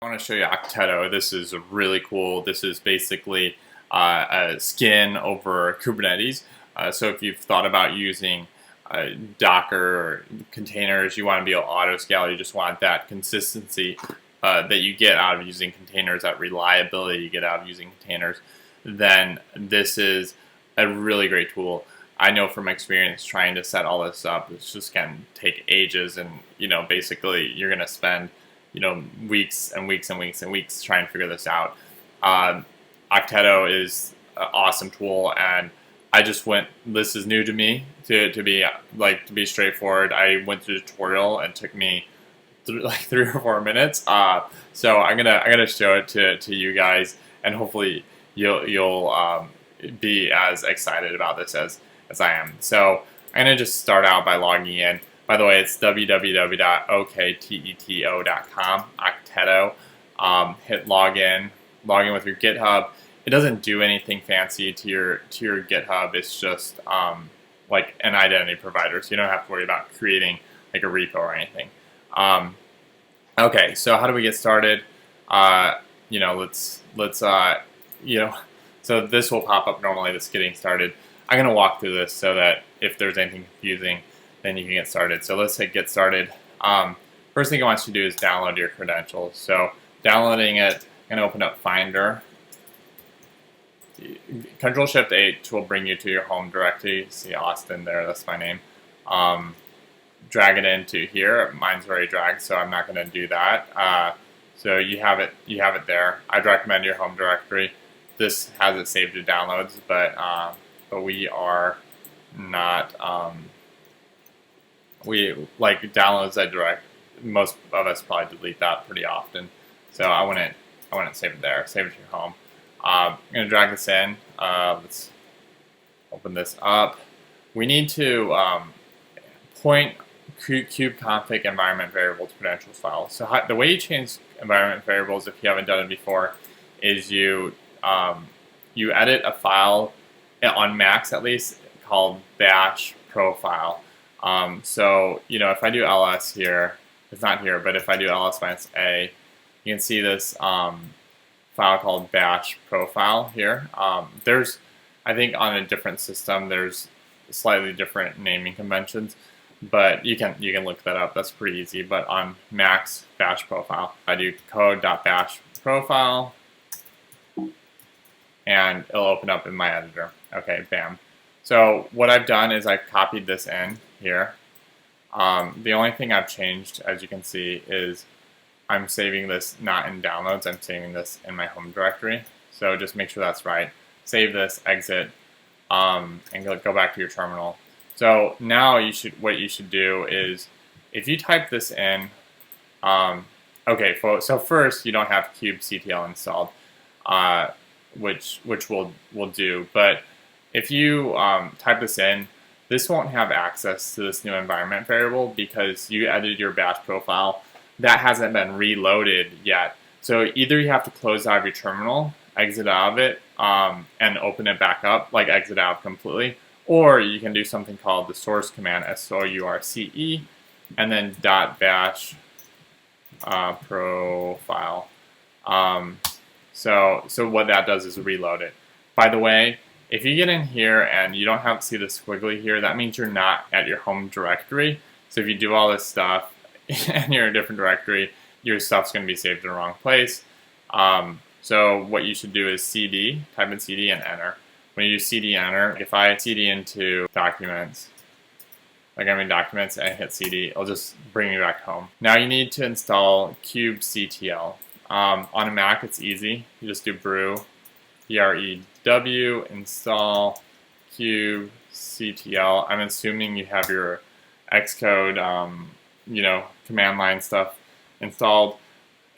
I want to show you Okteto. This is really cool. This is basically a skin over Kubernetes. So if you've thought about using Docker or containers, you want to be able to auto scale. You just want that consistency that you get out of using containers, that reliability you get out of using containers. Then this is a really great tool. I know from experience trying to set all this up, it's just going to take ages, and basically you're going to spend weeks and weeks and weeks and weeks trying to figure this out. Okteto is an awesome tool, and I just went. This is new to me. To be straightforward, I went through the tutorial and it took me like 3 or 4 minutes. So I'm gonna show it to you guys, and hopefully you'll be as excited about this as I am. So I'm gonna just start out by logging in. By the way, it's www.okteto.com, Okteto. Hit login with your GitHub. It doesn't do anything fancy to your GitHub. It's just like an identity provider, so you don't have to worry about creating like a repo or anything. Okay, so how do we get started? So this will pop up normally. That's getting started. I'm gonna walk through this so that if there's anything confusing, then you can get started. So let's hit get started. First thing I want you to do is download your credentials. So downloading it, I'm gonna open up Finder. Control-Shift-H will bring you to your home directory. See Austin there, that's my name. Drag it into here. Mine's already dragged, so I'm not gonna do that. So you have it there. I'd recommend your home directory. This has it saved to downloads, but we are not, we like downloads I direct. Most of us probably delete that pretty often. So I wouldn't save it there. Save it to your home. I'm gonna drag this in. Let's open this up. We need to point kubeconfig environment variable to credentials file. So the way you change environment variables, if you haven't done it before, is you edit a file on Macs at least called bash profile. So if I do ls here, it's not here, but if I do ls-a, you can see this file called bash profile here. There's, I think on a different system, there's slightly different naming conventions, but you can look that up. That's pretty easy. But on Macs, bash profile, I do code.bash profile, and it'll open up in my editor. Okay, bam. So what I've done is I've copied this in here. The only thing I've changed, as you can see, is I'm saving this not in downloads, I'm saving this in my home directory. So just make sure that's right. Save this, exit, and go back to your terminal. So now what you should do is, if you type this in, so first you don't have kubectl installed, which we'll do, but if you type this in, this won't have access to this new environment variable because you edited your bash profile. That hasn't been reloaded yet. So either you have to close out of your terminal, exit out of it, and open it back up, like exit out completely, or you can do something called the source command, source, and then .bash profile. So what that does is reload it. By the way, if you get in here and you don't see the squiggly here, that means you're not at your home directory. So if you do all this stuff and you're in a different directory, your stuff's going to be saved in the wrong place. So what you should do is cd, type in cd and enter. When you do cd enter, if I cd into documents, like I'm in documents and hit cd, it'll just bring me back home. Now you need to install kubectl. On a Mac, it's easy. You just do brew, brew, install kubectl. I'm assuming you have your Xcode, command line stuff installed.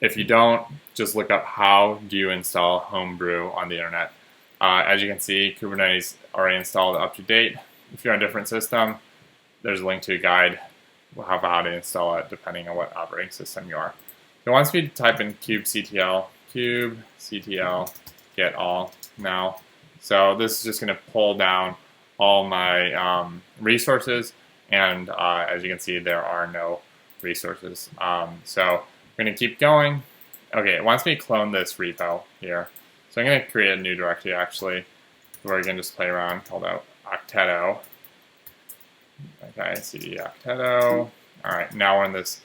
If you don't, just look up how do you install Homebrew on the internet. As you can see, Kubernetes already installed up to date. If you're on a different system, there's a link to a guide how to install it depending on what operating system you are. So once we type in kubectl get all now. So this is just going to pull down all my resources, and as you can see, there are no resources. So we're going to keep going, okay, it wants me to clone this repo here. So I'm going to create a new directory, actually, where we can just play around, called out Okteto. Okay, cd Okteto. All right, now we're in this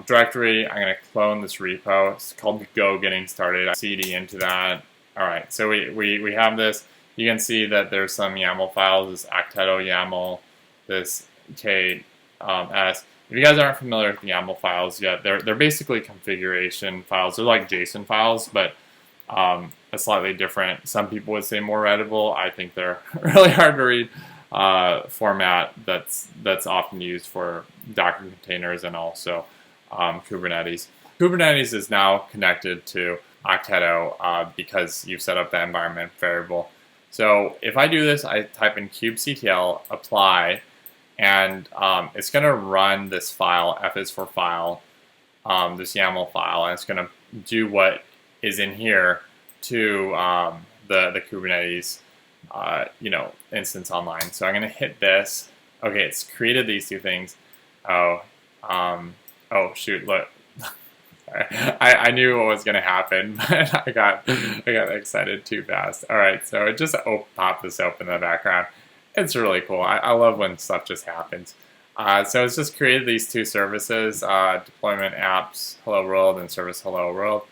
directory. I'm going to clone this repo. It's called Go Getting Started. cd into that. All right, so we have this. You can see that there's some YAML files, this Okteto YAML, this KS. If you guys aren't familiar with YAML files yet, they're basically configuration files. They're like JSON files, but a slightly different. Some people would say more readable. I think they're really hard to read format that's often used for Docker containers and also Kubernetes. Kubernetes is now connected to Okteto because you've set up the environment variable. So if I do this, I type in kubectl apply, and it's going to run this file, F is for file, this YAML file, and it's going to do what is in here to the Kubernetes instance online. So I'm going to hit this. Okay, it's created these two things. Oh shoot! Look, I knew what was going to happen, but I got excited too fast. All right, so it just popped this open in the background. It's really cool. I love when stuff just happens. So it's just created these two services: deployment apps hello world and service hello world.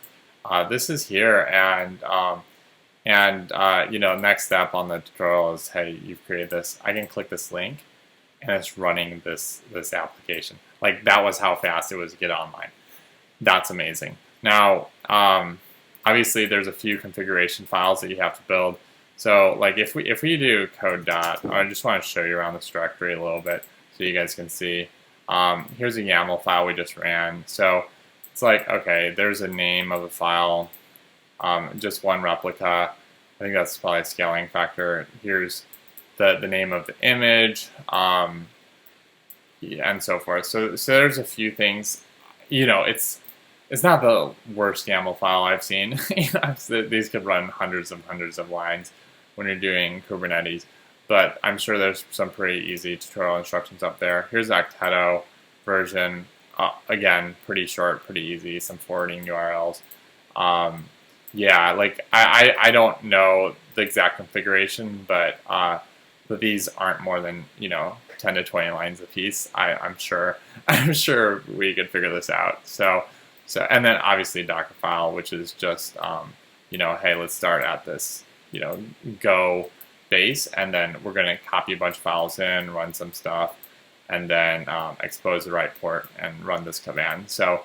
This is here, and next step on the tutorial is, hey, you've created this. I can click this link, and it's running this application. Like, that was how fast it was to get online. That's amazing. Now, obviously, there's a few configuration files that you have to build. So, like, if we do code dot, I just want to show you around this directory a little bit so you guys can see. Here's a YAML file we just ran. So it's like, okay, there's a name of a file, just one replica. I think that's probably a scaling factor. Here's the name of the image, and so forth. So there's a few things. It's not the worst YAML file I've seen. These could run hundreds of lines when you're doing Kubernetes, but I'm sure there's some pretty easy tutorial instructions up there. Here's Okteto version. Again, pretty short, pretty easy, some forwarding URLs. Yeah, like I don't know the exact configuration, but these aren't more than 10 to 20 lines a piece. I'm sure we could figure this out. So and then obviously Dockerfile, which is just hey, let's start at this Go base, and then we're going to copy a bunch of files in, run some stuff, and then expose the right port and run this command. So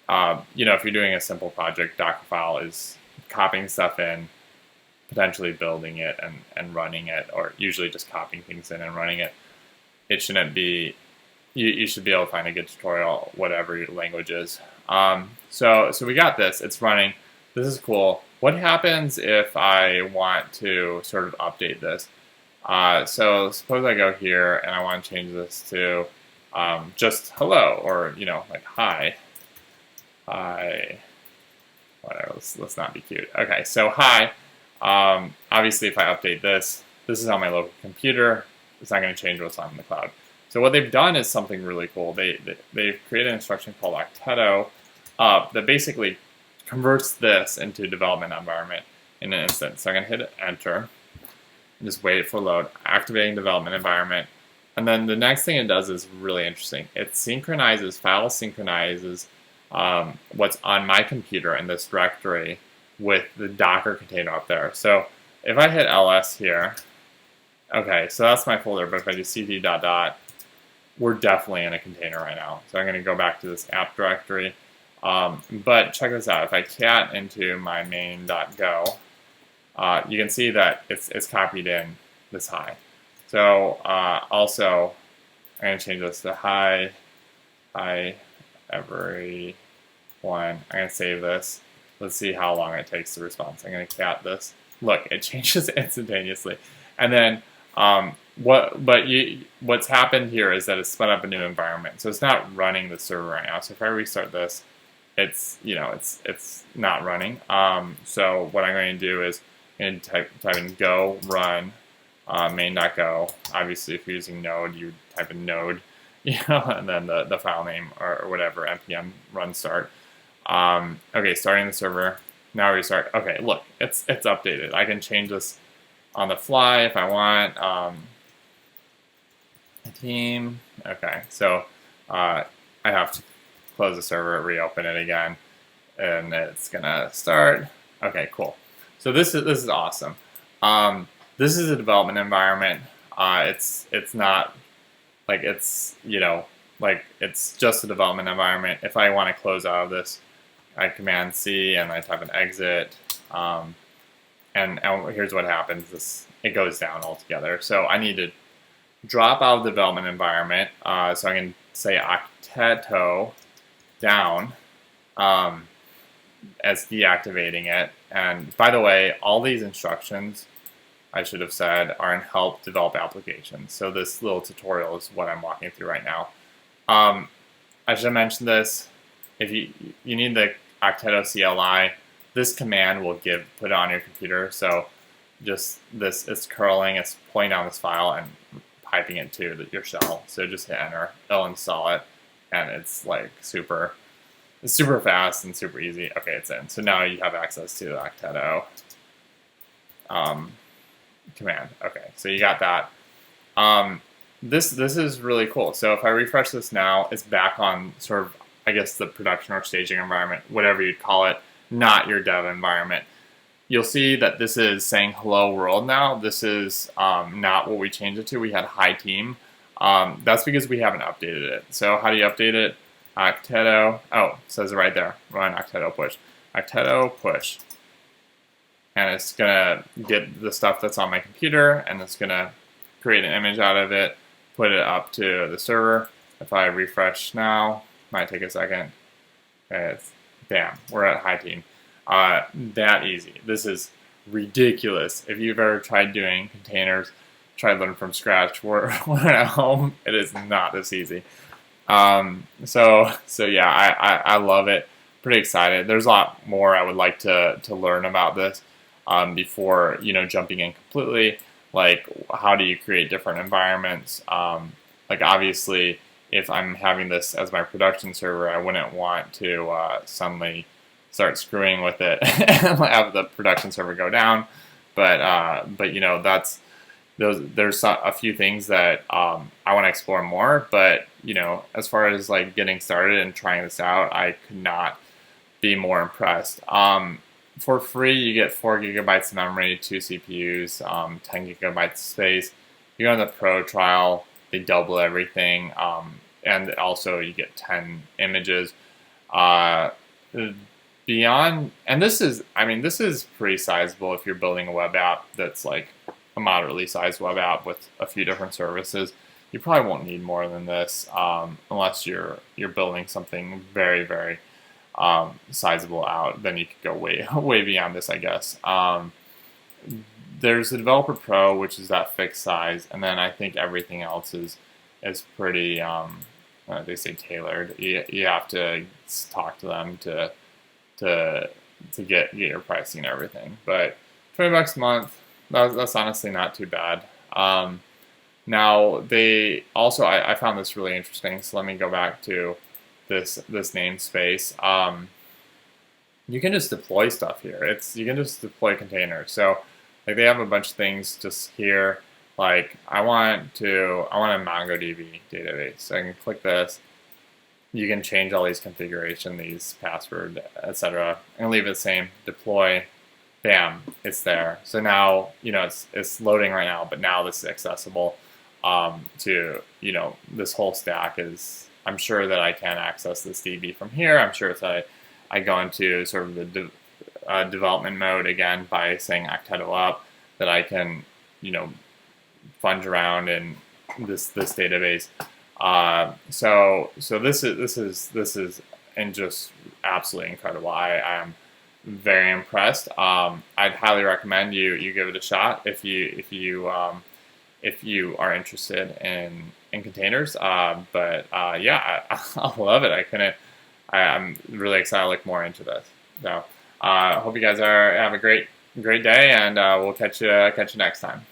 if you're doing a simple project, Dockerfile is copying stuff in, potentially building it and running it, or usually just copying things in and running it. It shouldn't be, you should be able to find a good tutorial, whatever your language is. So we got this, it's running. This is cool. What happens if I want to sort of update this? So suppose I go here and I want to change this to just hello, or like hi, whatever. Let's not be cute. Okay, so hi. Obviously, if I update this is on my local computer. It's not going to change what's on the cloud. So what they've done is something really cool. They've created an instruction called Okteto that basically converts this into a development environment in an instance. So I'm going to hit enter and just wait for load, activating development environment. And then the next thing it does is really interesting. It synchronizes, file synchronizes what's on my computer in this directory with the Docker container up there. So if I hit ls here, okay, so that's my folder, but if I do cd ... we're definitely in a container right now. So I'm going to go back to this app directory. But check this out. If I cat into my main.go, you can see that it's copied in this hi. So also, I'm going to change this to hi everyone. I'm going to save this. Let's see how long it takes to respond. So I'm going to cat this. Look, it changes instantaneously. And then what's happened here is that it's spun up a new environment. So it's not running the server right now. So if I restart this, it's not running. So what I'm going to do is I'm going to type in go run main.go. Obviously, if you're using Node, you type in Node, and then the file name or whatever, npm run start. Okay, starting the server. Now restart. Okay, look, it's updated. I can change this on the fly if I want. Team. Okay, so I have to close the server, reopen it again, and it's gonna start. Okay, cool. So this is awesome. This is a development environment. It's not like like it's just a development environment. If I want to close out of this, I Command C and I type an exit. And here's what happens: it goes down altogether. So I need to drop out of the development environment. So I can say Okteto down as deactivating it. And by the way, all these instructions, I should have said, are in help develop applications. So this little tutorial is what I'm walking through right now. I should have mentioned this. If you need the Okteto CLI, this command will put it on your computer. So just this, it's curling, it's pulling down this file and piping it to your shell. So just hit enter, it'll install it, and it's like super fast and super easy. Okay, it's in. So now you have access to the Okteto command. Okay, so you got that. This is really cool. So if I refresh this now, it's back on sort of, I guess, the production or staging environment, whatever you'd call it, not your dev environment. You'll see that this is saying hello world now. This is not what we changed it to. We had hi team. That's because we haven't updated it. So how do you update it? Okteto, oh, it says it right there. Run Okteto push. Okteto push. And it's gonna get the stuff that's on my computer and it's gonna create an image out of it, put it up to the server. If I refresh now, might take a second. Okay, bam, we're at hi team. That easy. This is ridiculous. If you've ever tried doing containers, tried learning from scratch, we're at home, it is not this easy. So yeah, I love it. Pretty excited. There's a lot more I would like to learn about this before jumping in completely. Like, how do you create different environments? Like, obviously, if I'm having this as my production server, I wouldn't want to suddenly start screwing with it and have the production server go down. But there's a few things that I want to explore more. But as far as like getting started and trying this out, I could not be more impressed. For free, you get 4 gigabytes of memory, 2 CPUs, 10 gigabytes of space. You go on the pro trial, they double everything, and also you get 10 images. Beyond, and this is pretty sizable if you're building a web app that's like a moderately sized web app with a few different services. You probably won't need more than this unless you're building something very, very sizable out. Then you could go way beyond this, I guess. There's the Developer Pro, which is that fixed size, and then I think everything else is pretty they say tailored. You have to talk to them to get your pricing and everything. But $20 a month, that's honestly not too bad. Now they also, I found this really interesting. So let me go back to this namespace. You can just deploy stuff here. You can just deploy containers. So like they have a bunch of things just here. Like I want a MongoDB database. So I can click this. You can change all these configuration, these password, etc. And leave it the same. Deploy. Bam, it's there. So now it's loading right now, but now this is accessible to this whole stack is. I'm sure that I can access this DB from here. I'm sure if I go into sort of the development mode again by saying Okteto up, that I can funge around in this database. So this is and just absolutely incredible. I am very impressed. I'd highly recommend you give it a shot if you are interested in containers. Yeah, I love it. I'm really excited to look more into this. So hope you guys have a great day, and we'll catch you next time.